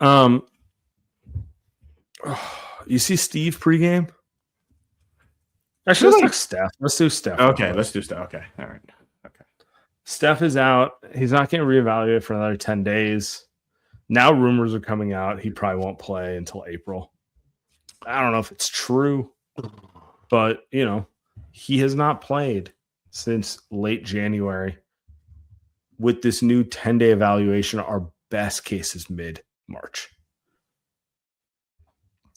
You see Steve pregame? Actually, let's talk Steph. Let's do Steph. Okay, let's do Steph. Okay, all right. Okay. Steph is out. He's not getting reevaluated for another 10 days. Now rumors are coming out he probably won't play until April. I don't know if it's true, but, he has not played since late January. With this new 10-day evaluation, our best case is mid-March.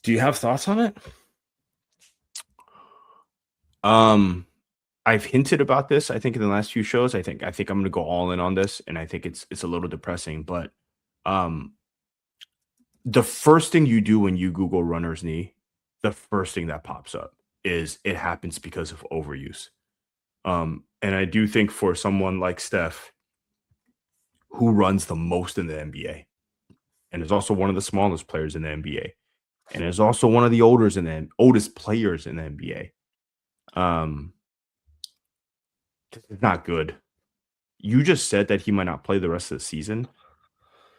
Do you have thoughts on it? I've hinted about this, I think, in the last few shows. I think I'm going to go all in on this, and I think it's a little depressing. But the first thing you do when you Google runner's knee, the first thing that pops up is it happens because of overuse. And I do think for someone like Steph, who runs the most in the NBA, and is also one of the smallest players in the NBA, and is also one of the oldest players in the NBA. It's not good. You just said that he might not play the rest of the season.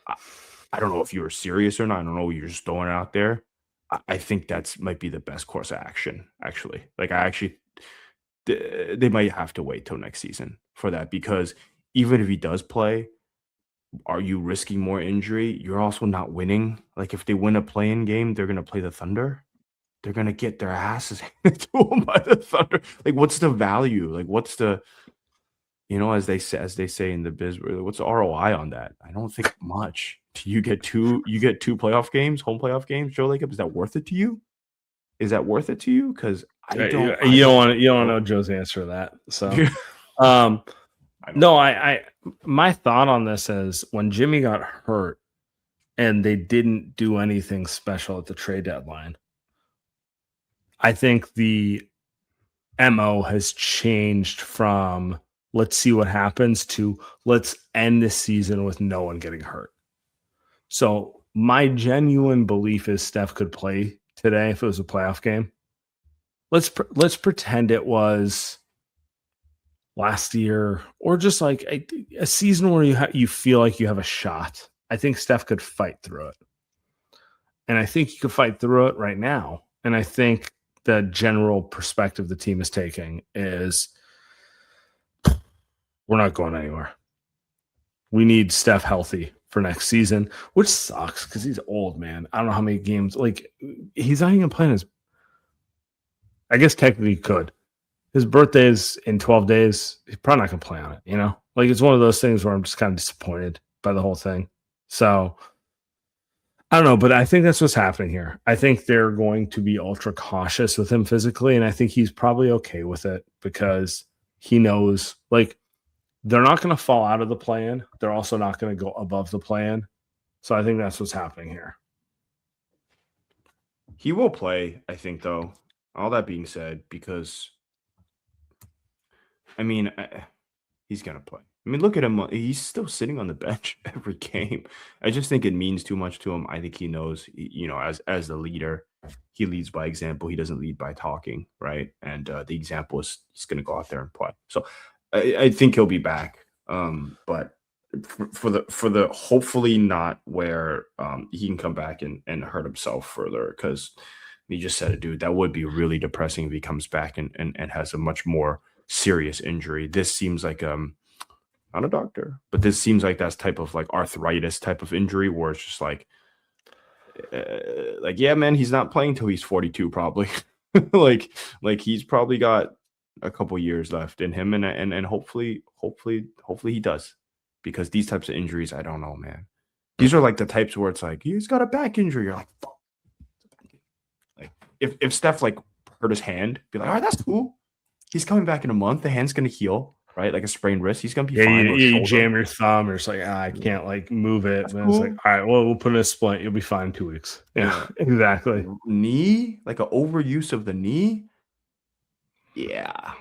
I don't know if you were serious or not. I don't know. You're just throwing it out there. I think that's might be the best course of action, actually. They might have to wait till next season for that, because even if he does play, are you risking more injury? You're also not winning. Like, if they win a play-in game, they're going to play the Thunder. They're going to get their asses handed to them by the Thunder. Like, what's the value? Like, what's the, as they say in the biz, what's the ROI on that? I don't think much. You get two playoff games, home playoff games, Joe Lacob. Is that worth it to you? Because I don't. You don't want to know Joe's answer to that. So, no, my thought on this is, when Jimmy got hurt and they didn't do anything special at the trade deadline, I think the MO has changed from let's see what happens to let's end this season with no one getting hurt. So my genuine belief is Steph could play today if it was a playoff game. Let's pretend it was last year, or just like a season where you feel like you have a shot. I think Steph could fight through it. And I think he could fight through it right now. And I think the general perspective the team is taking is we're not going anywhere. We need Steph healthy for next season, which sucks because he's old, man. I don't know how many games. Like, he's not even playing his. I guess technically he could. His birthday is in 12 days. He's probably not going to play on it, Like, it's one of those things where I'm just kind of disappointed by the whole thing. So, I don't know, but I think that's what's happening here. I think they're going to be ultra cautious with him physically, and I think he's probably okay with it because he knows, like, they're not going to fall out of the play-in. They're also not going to go above the play-in. So I think that's what's happening here. He will play, I think, though. All that being said, because, he's going to play. Look at him. He's still sitting on the bench every game. I just think it means too much to him. I think he knows, as the leader, he leads by example. He doesn't lead by talking, right? And the example is he's going to go out there and play. So I think he'll be back. But for the hopefully not where he can come back and hurt himself further, because you just said it, dude. That would be really depressing if he comes back and has a much more serious injury. This seems like not a doctor, but this seems like that's type of like arthritis type of injury where it's just like yeah, man, he's not playing till he's 42 probably. like he's probably got a couple years left in him, and hopefully he does, because these types of injuries, I don't know, man. These are like the types where it's like he's got a back injury. You're like, fuck. Like if Steph like hurt his hand, be like, all right, that's cool. He's coming back in a month. The hand's gonna heal. Right, like a sprained wrist, he's gonna be fine. You jam your thumb, or it's like I can't like move it. And cool. It's like, all right, well, we'll put in a splint. You'll be fine in 2 weeks. Yeah, exactly. Knee, like an overuse of the knee. Yeah,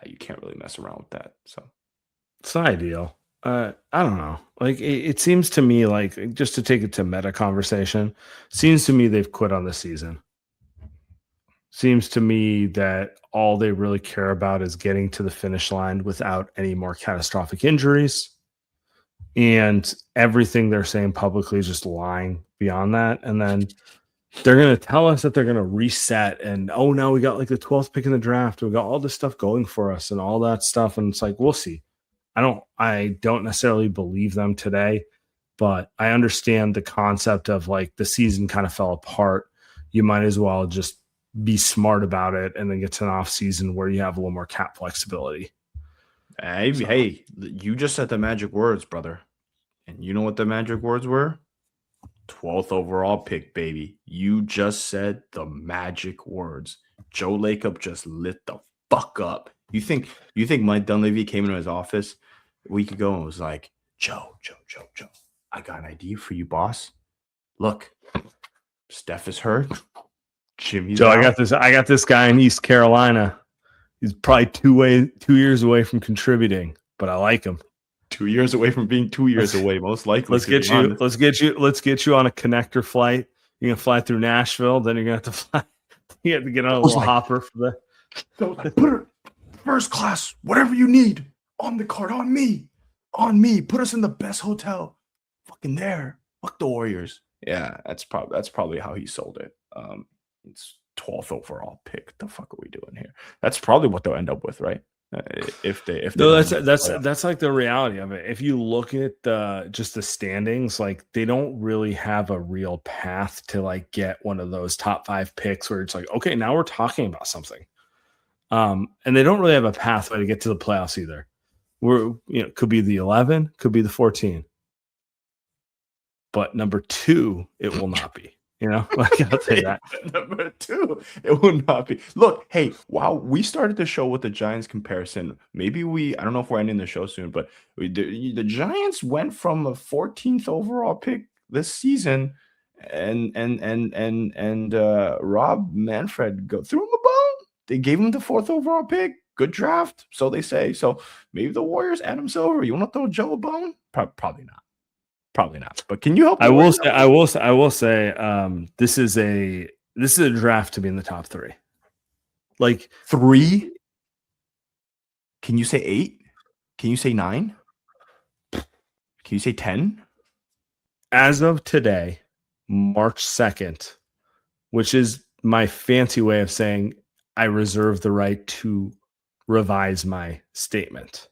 you can't really mess around with that. So it's not ideal. I don't know. Like it seems to me like, just to take it to meta conversation, seems to me they've quit on the season. Seems to me that all they really care about is getting to the finish line without any more catastrophic injuries. and everything they're saying publicly is just lying beyond that. And then they're going to tell us that they're going to reset and, oh, no, we got like the 12th pick in the draft. We got all this stuff going for us and all that stuff. And it's like, we'll see. I don't necessarily believe them today, but I understand the concept of like the season kind of fell apart. You might as well just be smart about it and then get to an off season where you have a little more cap flexibility. Hey, you just said the magic words, brother. And you know what the magic words were? 12th overall pick, baby. You just said the magic words. Joe Lacob just lit the fuck up. You think Mike Dunleavy came into his office a week ago and was like, Joe, I got an idea for you, boss. Look, Steph is hurt. Jimmy's Joe, out. I got this guy in East Carolina. He's probably 2 years away from contributing, but I like him. 2 years away from being 2 years away, most likely. Let's get you on a connector flight. You're gonna fly through Nashville, then you're gonna have to fly. You have to get on a little hopper for the put it first class, whatever you need on the card, on me. Put us in the best hotel. Fucking there. Fuck the Warriors. Yeah, that's probably how he sold it. It's 12th overall pick. The fuck are we doing here? That's probably what they'll end up with, right? If they no, that's like the reality of it. If you look at just the standings, like they don't really have a real path to like get one of those top 5 picks where it's like, okay, now we're talking about something. And they don't really have a pathway to get to the playoffs either. Could be the 11, could be the 14, but number 2, it will not be. Like I'll say that. Number 2, it will not be. Look, hey, wow, we started the show with the Giants comparison. Maybe I don't know if we're ending the show soon, but the Giants went from a 14th overall pick this season, and Rob Manfred threw him a bone. They gave him the 4th overall pick. Good draft, so they say. So maybe the Warriors, Adam Silver. You want to throw Joe a bone? Probably not. Probably not. But can you help? I will say. This is a draft to be in the top 3. Like 3? Can you say 8? Can you say 9? Can you say 10? As of today, March 2nd, which is my fancy way of saying I reserve the right to revise my statement.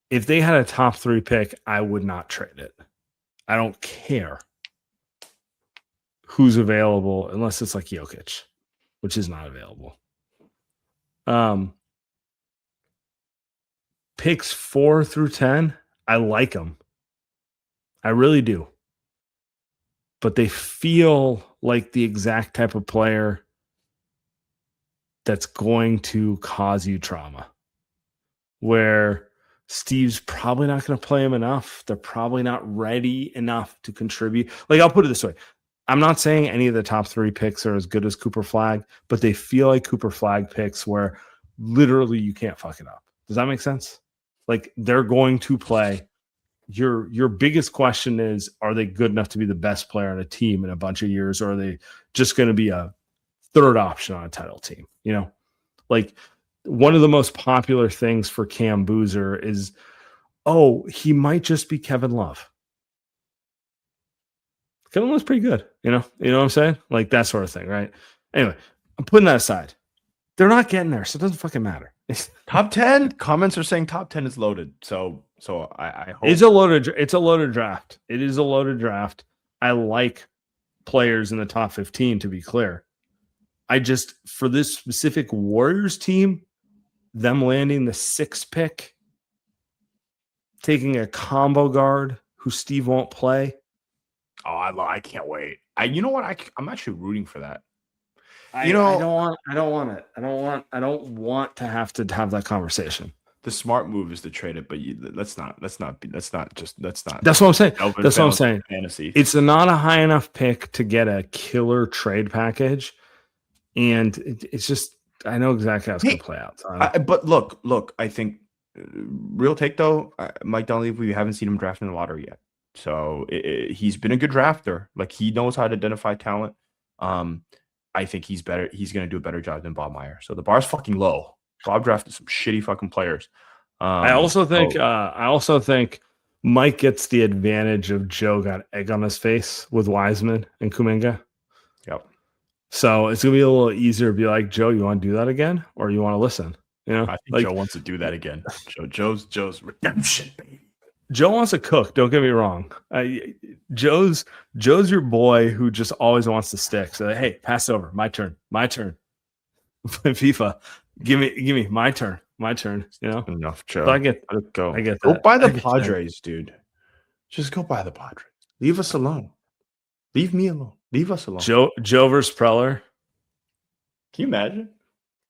If they had a top 3 pick, I would not trade it. I don't care who's available unless it's like Jokic, which is not available. Picks 4 through 10, I like them. I really do. But they feel like the exact type of player that's going to cause you trauma. Where Steve's probably not going to play him enough. They're probably not ready enough to contribute. Like, I'll put it this way. I'm not saying any of the top 3 picks are as good as Cooper Flagg, but they feel like Cooper Flagg picks where literally you can't fuck it up. Does that make sense? Like, they're going to play. Your biggest question is, are they good enough to be the best player on a team in a bunch of years, or are they just going to be a third option on a title team? Like, one of the most popular things for Cam Boozer is, he might just be Kevin Love. Kevin Love's pretty good, you know what I'm saying? Like that sort of thing, right? Anyway, I'm putting that aside. They're not getting there, so it doesn't fucking matter. Top 10? Comments are saying top 10 is loaded. So I hope it's a loaded draft. It is a loaded draft. I like players in the top 15, to be clear. I just, for this specific Warriors team, them landing the 6th pick, taking a combo guard who Steve won't play. Oh, I can't wait. You know what? I'm actually rooting for that. I don't want it. I don't want to have that conversation. The smart move is to trade it, but let's not. That's what I'm saying. That's what I'm saying. Fantasy. It's not a high enough pick to get a killer trade package, and it's just, I know exactly how it's going to play out. But look. I think real take though, Mike Dunleavy, we haven't seen him draft in the lottery yet, so he's been a good drafter. Like, he knows how to identify talent. I think he's better. He's going to do a better job than Bob Meyer. So the bar's fucking low. Bob drafted some shitty fucking players. I also think so Mike gets the advantage of Joe got egg on his face with Wiseman and Kuminga. yep. So it's gonna be a little easier to be like, Joe, you want to do that again, or you want to listen? You know, I think like Joe wants to do that again. Joe's redemption, baby. Joe wants to cook. Don't get me wrong. Joe's your boy who just always wants to stick. So hey, pass it over. My turn. Play FIFA. Give me my turn. You know. Enough, Joe. So I get Let it go. I get Go that. by the I get that. Padres, dude. Just go by the Padres. Leave us alone. Leave me alone. Leave us alone. Joe versus Preller, Can you imagine?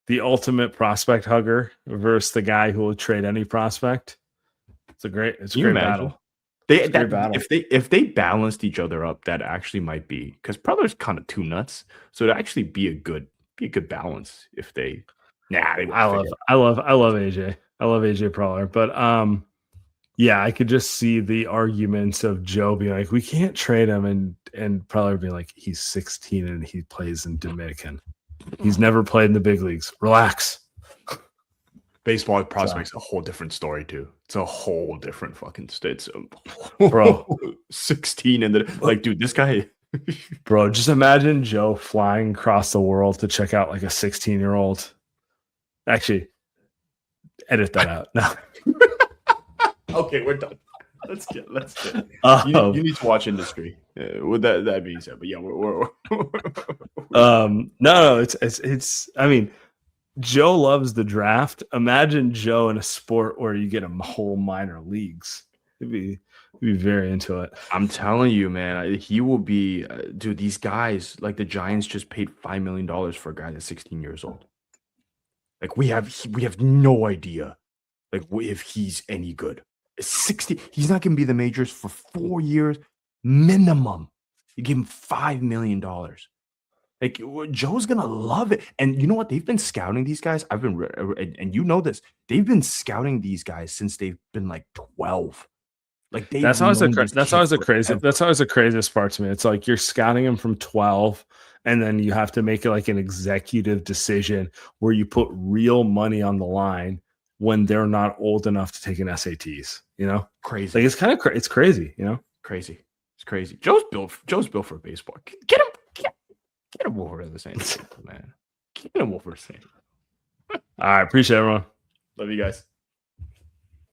the ultimate prospect hugger versus the guy who will trade any prospect. It's a great battle. Battle. If they balanced each other up, that actually might be because Preller's kind of too nuts. So it'd actually be a good balance if they. Nah, they I love AJ. I love AJ Preller, but yeah, I could just see the arguments of Joe being like, we can't trade him, and Preller being like, he's 16 and he plays in Dominican. He's never played in the big leagues. Relax. Baseball prospects a whole different story too. It's a whole different fucking state. Bro, 16 and dude, this guy. Bro, just imagine Joe flying across the world to check out like a 16-year-old. Actually, edit that out. No. Okay, we're done. Let's get. You need to watch Industry. With that being said, but yeah, we're no, it's. I mean, Joe loves the draft. Imagine Joe in a sport where you get a whole minor leagues. He'd be very into it. I'm telling you, man, he will be. Dude, these guys, like the Giants, just paid $5 million for a guy that's 16 years old. Like we have no idea, like if he's any good. 60, he's not going to be the majors for 4 years minimum. You give him $5 million. Like Joe's gonna love it, and you know what? They've been scouting these guys. And you know this. They've been scouting these guys since they've been like 12. Like that's always the craziest part to me. It's like you're scouting them from 12, and then you have to make it like an executive decision where you put real money on the line when they're not old enough to take an SATs. You know, crazy. Like it's kind of it's crazy. You know, crazy. It's crazy. Joe's built for baseball. Get him over to the Saints, man. Get him over to the Saints. All right, appreciate it, everyone. Love you guys.